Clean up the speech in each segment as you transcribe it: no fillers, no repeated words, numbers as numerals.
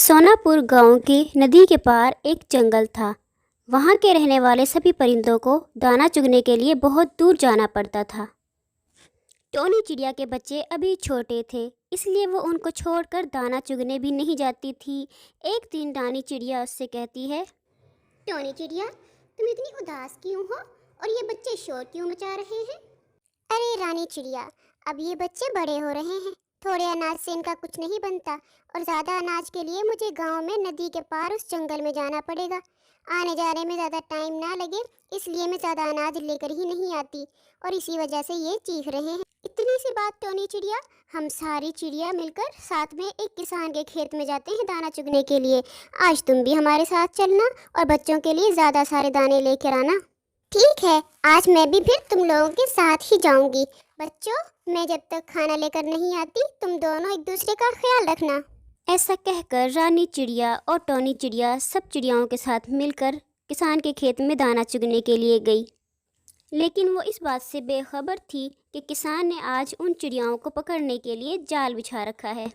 सोनापुर गांव के नदी के पार एक जंगल था। वहां के रहने वाले सभी परिंदों को दाना चुगने के लिए बहुत दूर जाना पड़ता था। टोनी चिड़िया के बच्चे अभी छोटे थे, इसलिए वो उनको छोड़कर दाना चुगने भी नहीं जाती थी। एक दिन रानी चिड़िया उससे कहती है, टोनी चिड़िया, तुम इतनी उदास क्यों हो और ये बच्चे शोर क्यों मचा रहे हैं? अरे रानी चिड़िया, अब ये बच्चे बड़े हो रहे हैं, थोड़े अनाज से इनका कुछ नहीं बनता और ज़्यादा अनाज के लिए मुझे गांव में नदी के पार उस जंगल में जाना पड़ेगा। आने जाने में ज़्यादा टाइम ना लगे, इसलिए मैं ज़्यादा अनाज लेकर ही नहीं आती और इसी वजह से ये चीख रहे हैं। इतनी सी बात टोनी चिड़िया, हम सारी चिड़िया मिलकर साथ में एक किसान के खेत में जाते हैं दाना चुगने के लिए। आज तुम भी हमारे साथ चलना और बच्चों के लिए ज़्यादा सारे दाने लेकर आना। ठीक है, आज मैं भी फिर तुम लोगों के साथ ही जाऊंगी। बच्चों, मैं जब तक खाना लेकर नहीं आती, तुम दोनों एक दूसरे का ख्याल रखना। ऐसा कहकर रानी चिड़िया और टोनी चिड़िया सब चिड़ियाओं के साथ मिलकर किसान के खेत में दाना चुगने के लिए गई। लेकिन वो इस बात से बेखबर थी कि किसान ने आज उन चिड़ियाओं को पकड़ने के लिए जाल बिछा रखा है।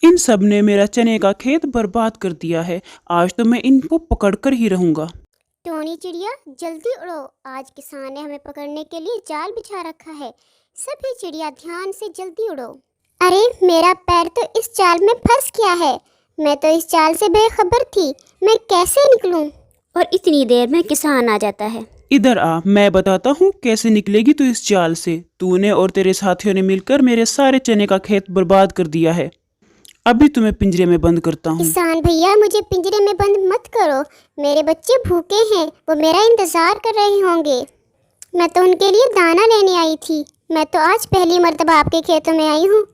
इन सब ने मेरा चने का खेत बर्बाद कर दिया है। आज तो मैं इनको पकड़कर ही रहूंगा। टोनी चिड़िया, जल्दी उड़ो, आज किसान ने हमें पकड़ने के लिए जाल बिछा रखा है। सभी चिड़िया ध्यान से जल्दी उड़ो। अरे मेरा पैर तो इस जाल में फंस गया है। मैं तो इस जाल से बेखबर थी, मैं कैसे निकलूं? और इतनी देर में किसान आ जाता है। इधर आ, मैं बताता हूँ कैसे निकलेगी तू इस जाल से। तूने और तेरे साथियों ने मिलकर मेरे सारे चने का खेत बर्बाद कर दिया है। अभी तुम्हें पिंजरे में बंद करता हूँ। किसान भैया, मुझे पिंजरे में बंद मत करो। मेरे बच्चे भूखे हैं, वो मेरा इंतजार कर रहे होंगे। मैं तो उनके लिए दाना लेने आई थी। मैं तो आज पहली मर्तबा आपके खेतों में आई हूँ।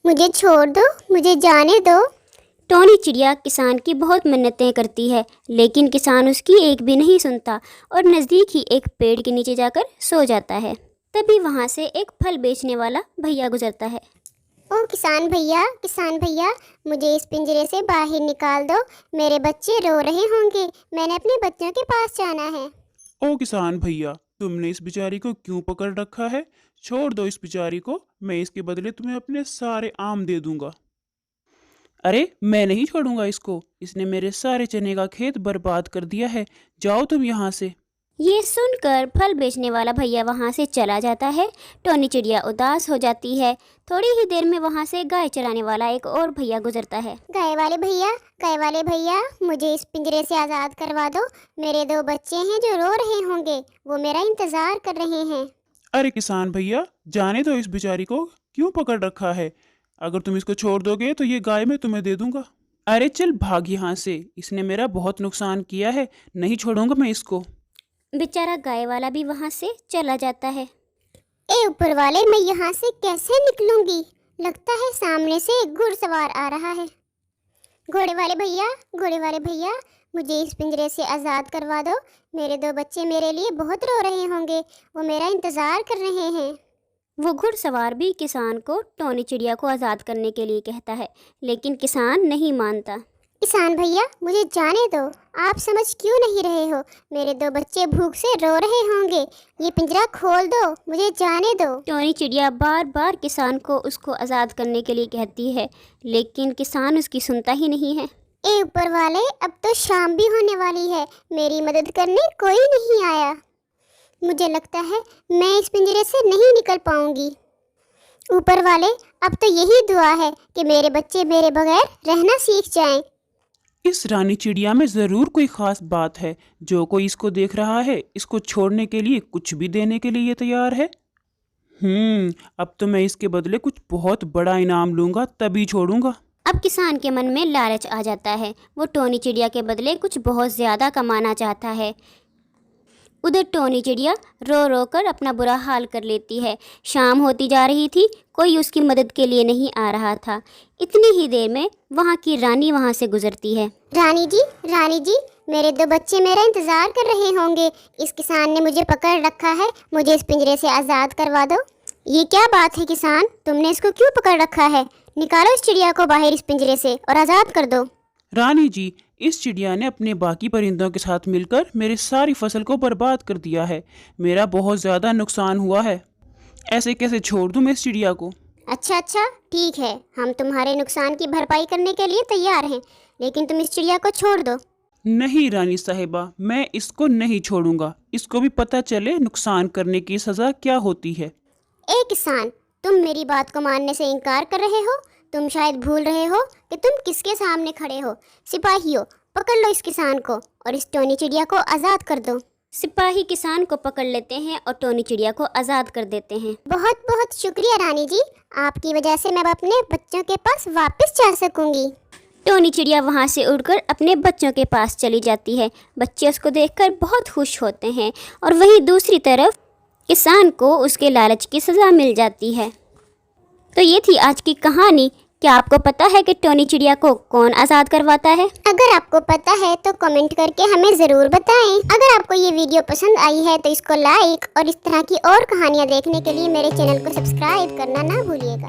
मुझे छोड़ दो, मुझे जाने दो। टोनी चिड़िया किसान की बहुत मिन्नतें करती है, लेकिन किसान उसकी एक भी नहीं सुनता और नज़दीक ही एक पेड़ के नीचे जाकर सो जाता है। तभी वहाँ से एक फल बेचने वाला भैया गुजरता है। ओ किसान भैया, मुझे इस पिंजरे से बाहर निकाल दो। मेरे बच्चे रो रहे होंगे, मैंने अपने बच्चों के पास जाना है। ओ किसान भैया, तुमने इस बेचारी को क्यों पकड़ रखा है? छोड़ दो इस बेचारी को, मैं इसके बदले तुम्हें अपने सारे आम दे दूंगा। अरे मैं नहीं छोड़ूंगा इसको, इसने मेरे सारे चने का खेत बर्बाद कर दिया है। जाओ तुम यहाँ से। ये सुनकर फल बेचने वाला भैया वहाँ से चला जाता है। टोनी चिड़िया उदास हो जाती है। थोड़ी ही देर में वहाँ से गाय चराने वाला एक और भैया गुजरता है। गाय वाले भैया, मुझे इस पिंजरे से आज़ाद करवा दो। मेरे 2 बच्चे हैं जो रो रहे होंगे, वो मेरा इंतज़ार कर रहे हैं। अरे किसान भैया, जाने दो, इस बेचारी को क्यों पकड़ रखा है? अगर तुम इसको छोड़ दोगे तो ये गाय मैं तुम्हें दे दूंगा। अरे चल भाग यहाँ से, इसने मेरा बहुत नुकसान किया है, नहीं छोड़ूंगा मैं इसको। बेचारा गाय वाला भी वहाँ से चला जाता है। ए ऊपर वाले, मैं यहाँ से कैसे निकलूंगी? लगता है सामने से एक घुड़सवार आ रहा है। घोड़े वाले भैया, मुझे इस पिंजरे से आज़ाद करवा दो। मेरे 2 बच्चे मेरे लिए बहुत रो रहे होंगे, वो मेरा इंतज़ार कर रहे हैं। वो घुड़सवार भी किसान को टोनी चिड़िया को आज़ाद करने के लिए कहता है, लेकिन किसान नहीं मानता। किसान भैया, मुझे जाने दो। आप समझ क्यों नहीं रहे हो? मेरे 2 बच्चे भूख से रो रहे होंगे, ये पिंजरा खोल दो, मुझे जाने दो। टोनी चिड़िया बार बार किसान को उसको आज़ाद करने के लिए कहती है, लेकिन किसान उसकी सुनता ही नहीं है। ए ऊपर वाले, अब तो शाम भी होने वाली है, मेरी मदद करने कोई नहीं आया। मुझे लगता है मैं इस पिंजरे से नहीं निकल पाऊंगी। ऊपर वाले, अब तो यही दुआ है कि मेरे बच्चे मेरे बगैर रहना सीख जाएं। इस रानी चिड़िया में जरूर कोई खास बात है। जो कोई इसको देख रहा है, इसको छोड़ने के लिए कुछ भी देने के लिए ये तैयार है। अब तो मैं इसके बदले कुछ बहुत बड़ा इनाम लूंगा, तभी छोड़ूंगा। अब किसान के मन में लालच आ जाता है। वो टोनी चिड़िया के बदले कुछ बहुत ज़्यादा कमाना चाहता है। उधर टोनी चिड़िया रो रो कर अपना बुरा हाल कर लेती है। शाम होती जा रही थी, कोई उसकी मदद के लिए नहीं आ रहा था। इतनी ही देर में वहाँ की रानी वहाँ से गुजरती है। रानी जी, मेरे 2 बच्चे मेरा इंतज़ार कर रहे होंगे। इस किसान ने मुझे पकड़ रखा है, मुझे इस पिंजरे से आज़ाद करवा दो। ये क्या बात है किसान, तुमने इसको क्यों पकड़ रखा है? निकालो इस चिड़िया को बाहर इस पिंजरे से और आज़ाद कर दो। रानी जी, इस चिड़िया ने अपने बाकी परिंदों के साथ मिलकर मेरी सारी फसल को बर्बाद कर दिया है। मेरा बहुत ज़्यादा नुकसान हुआ है। ऐसे कैसे छोड़ दूँ मैं इस चिड़िया को? अच्छा ठीक है, हम तुम्हारे नुकसान की भरपाई करने के लिए तैयार हैं, लेकिन तुम इस चिड़िया को छोड़ दो। नहीं रानी साहिबा, मैं इसको नहीं छोड़ूंगा। इसको भी पता चले नुकसान करने की सज़ा क्या होती है। ए किसान, तुम मेरी बात को मानने से इनकार कर रहे हो। तुम शायद भूल रहे हो कि तुम किसके सामने खड़े हो। सिपाहियों, पकड़ लो इस किसान को और इस टोनी चिड़िया को आज़ाद कर दो। सिपाही किसान को पकड़ लेते हैं और टोनी चिड़िया को आज़ाद कर देते हैं। बहुत बहुत शुक्रिया रानी जी, आपकी वजह से मैं अब अपने बच्चों के पास वापस जा सकूंगी। टोनी चिड़िया वहाँ से उड़कर अपने बच्चों के पास चली जाती है। बच्चे उसको देखकर बहुत खुश होते हैं और वहीं दूसरी तरफ किसान को उसके लालच की सज़ा मिल जाती है। तो ये थी आज की कहानी। क्या आपको पता है कि टोनी चिड़िया को कौन आज़ाद करवाता है? अगर आपको पता है तो कमेंट करके हमें ज़रूर बताएं। अगर आपको ये वीडियो पसंद आई है तो इसको लाइक और इस तरह की और कहानियाँ देखने के लिए मेरे चैनल को सब्सक्राइब करना ना भूलिएगा।